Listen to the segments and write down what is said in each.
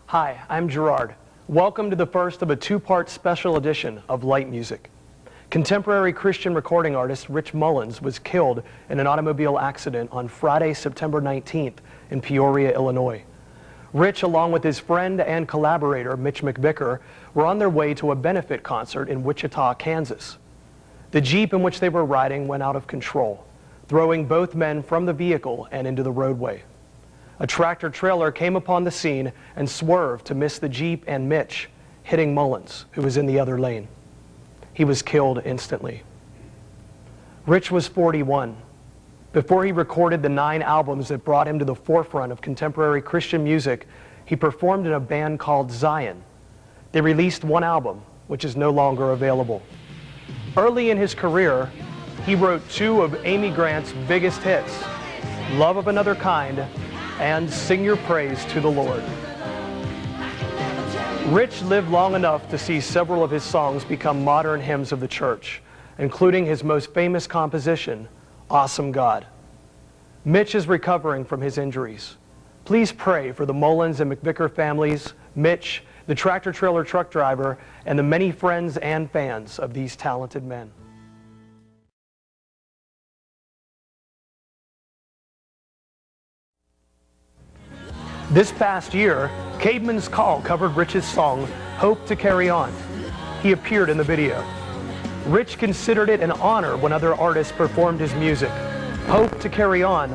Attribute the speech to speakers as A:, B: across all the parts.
A: Hi, I'm Gerard. Welcome to the first of a two-part special edition of Lightmusic. Contemporary Christian recording artist Rich Mullins was killed in an automobile accident on Friday, September 19th in Peoria, Illinois. Rich, along with his friend and collaborator Mitch McVicker, were on their way to a benefit concert in Wichita, Kansas. The Jeep in which they were riding went out of control, throwing both men from the vehicle and into the roadway. A tractor-trailer came upon the scene and swerved to miss the Jeep and Mitch, hitting Mullins, who was in the other lane. He was killed instantly. Rich was 41. Before he recorded the 9 albums that brought him to the forefront of contemporary Christian music, he performed in a band called Zion. They released one album, which is no longer available. Early in his career, he wrote 2 of Amy Grant's biggest hits, Love of Another Kind and Sing Your Praise to the Lord. Rich lived long enough to see several of his songs become modern hymns of the church, including his most famous composition, Awesome God. Mitch is recovering from his injuries. Please pray for the Mullins and McVicker families, Mitch, the tractor-trailer truck driver, and the many friends and fans of these talented men. This past year, Caedmon's Call covered Rich's song, Hope to Carry On. He appeared in the video. Rich considered it an honor when other artists performed his music. Hope to Carry On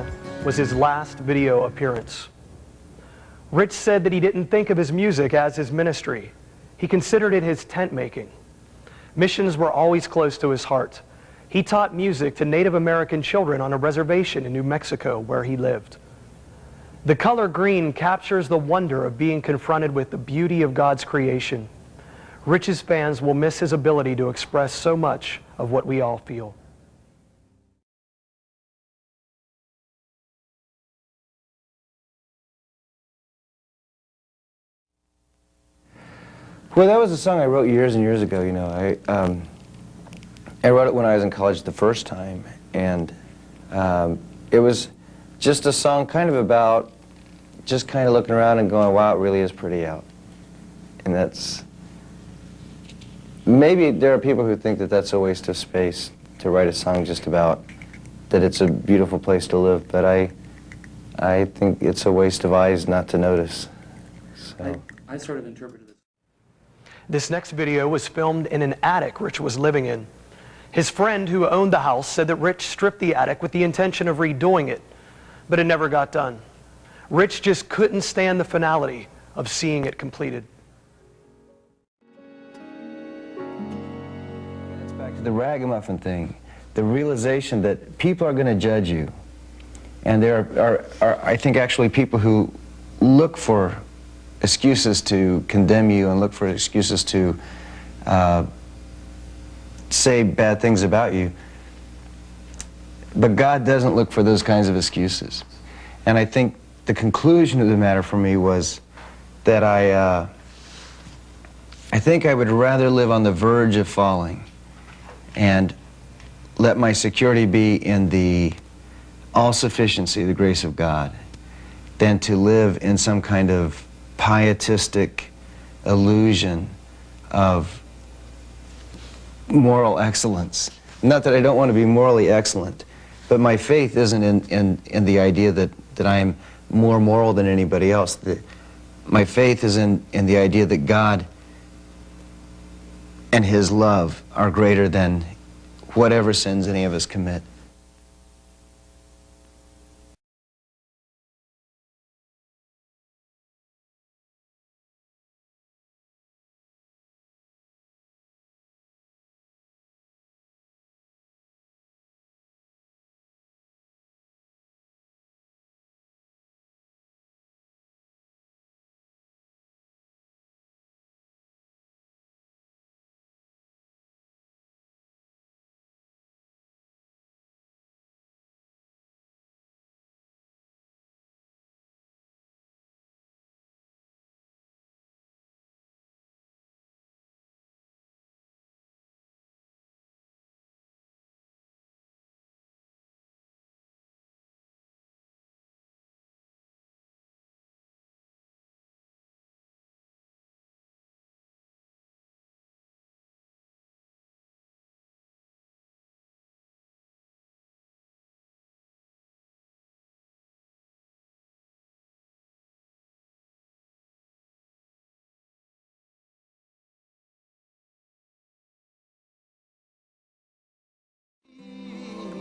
A: was his last video appearance. Rich said that he didn't think of his music as his ministry. He considered it his tent making. Missions were always close to his heart. He taught music to Native American children on a reservation in New Mexico where he lived. The color green captures the wonder of being confronted with the beauty of God's creation. Rich's fans will miss his ability to express so much of what we all feel.
B: Well, that was a song I wrote years and years ago. You know, I wrote it when I was in college the first time, and it was just a song kind of about just kind of looking around and going, wow, it really is pretty out. And that's, maybe there are people who think that that's a waste of space to write a song just about that it's a beautiful place to live, but I think it's a waste of eyes not to notice. So.
C: I sort of interpreted it.
A: This next video was filmed in an attic Rich was living in. His friend who owned the house said that Rich stripped the attic with the intention of redoing it, but it never got done. Rich just couldn't stand the finality of seeing it completed.
B: That's back to the Ragamuffin thing, the realization that people are going to judge you. And there are, I think, actually people who look for excuses to condemn you and look for excuses to say bad things about you. But God doesn't look for those kinds of excuses. And I think the conclusion of the matter for me was that I think I would rather live on the verge of falling and let my security be in the all-sufficiency, the grace of God, than to live in some kind of pietistic illusion of moral excellence. Not that I don't want to be morally excellent, but my faith isn't in the idea that I am more moral than anybody else. My faith is in the idea that God and His love are greater than whatever sins any of us commit.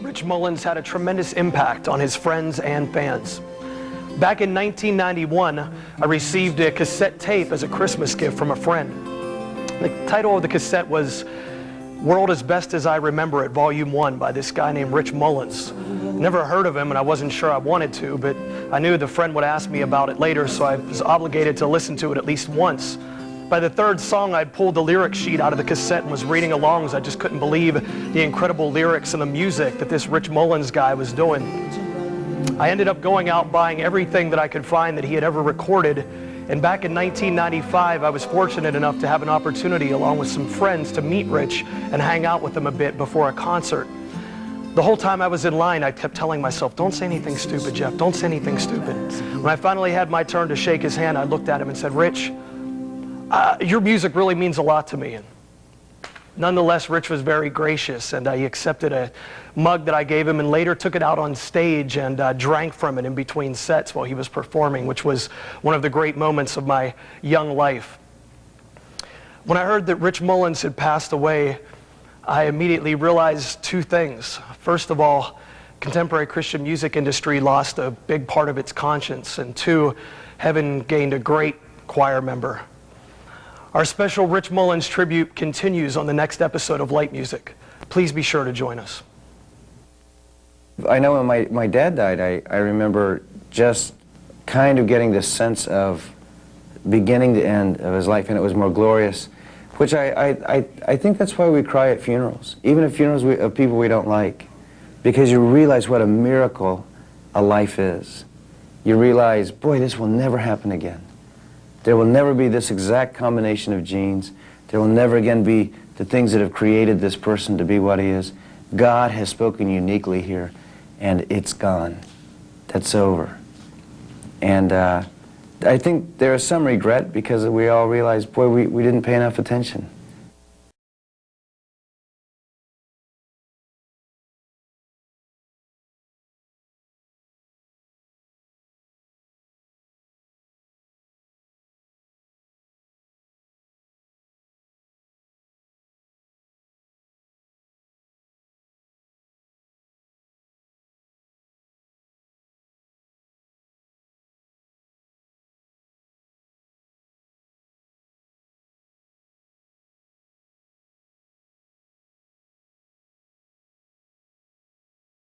A: Rich Mullins had a tremendous impact on his friends and fans. Back in 1991, I received a cassette tape as a Christmas gift from a friend. The title of the cassette was World as Best as I Remember It, Volume 1 by this guy named Rich Mullins. Never heard of him, and I wasn't sure I wanted to, but I knew the friend would ask me about it later, so I was obligated to listen to it at least once. By the third song, I'd pulled the lyric sheet out of the cassette and was reading along as I just couldn't believe the incredible lyrics and the music that this Rich Mullins guy was doing. I ended up going out buying everything that I could find that he had ever recorded, and back in 1995, I was fortunate enough to have an opportunity, along with some friends, to meet Rich and hang out with him a bit before a concert. The whole time I was in line, I kept telling myself, don't say anything stupid, Jeff, don't say anything stupid. When I finally had my turn to shake his hand, I looked at him and said, Rich, your music really means a lot to me. And nonetheless, Rich was very gracious, and he accepted a mug that I gave him and later took it out on stage and drank from it in between sets while he was performing, which was one of the great moments of my young life. When I heard that Rich Mullins had passed away, I immediately realized two things. First of all, contemporary Christian music industry lost a big part of its conscience, and two, heaven gained a great choir member. Our special Rich Mullins tribute continues on the next episode of Light Music. Please be sure to join us.
B: I know when my dad died, I remember just kind of getting this sense of beginning to end of his life, and it was more glorious, which I think that's why we cry at funerals, even at funerals of people we don't like, because you realize what a miracle a life is. You realize, boy, this will never happen again. There will never be this exact combination of genes. There will never again be the things that have created this person to be what he is. God has spoken uniquely here, and it's gone. That's over. And I think there is some regret because we all realize, boy, we didn't pay enough attention.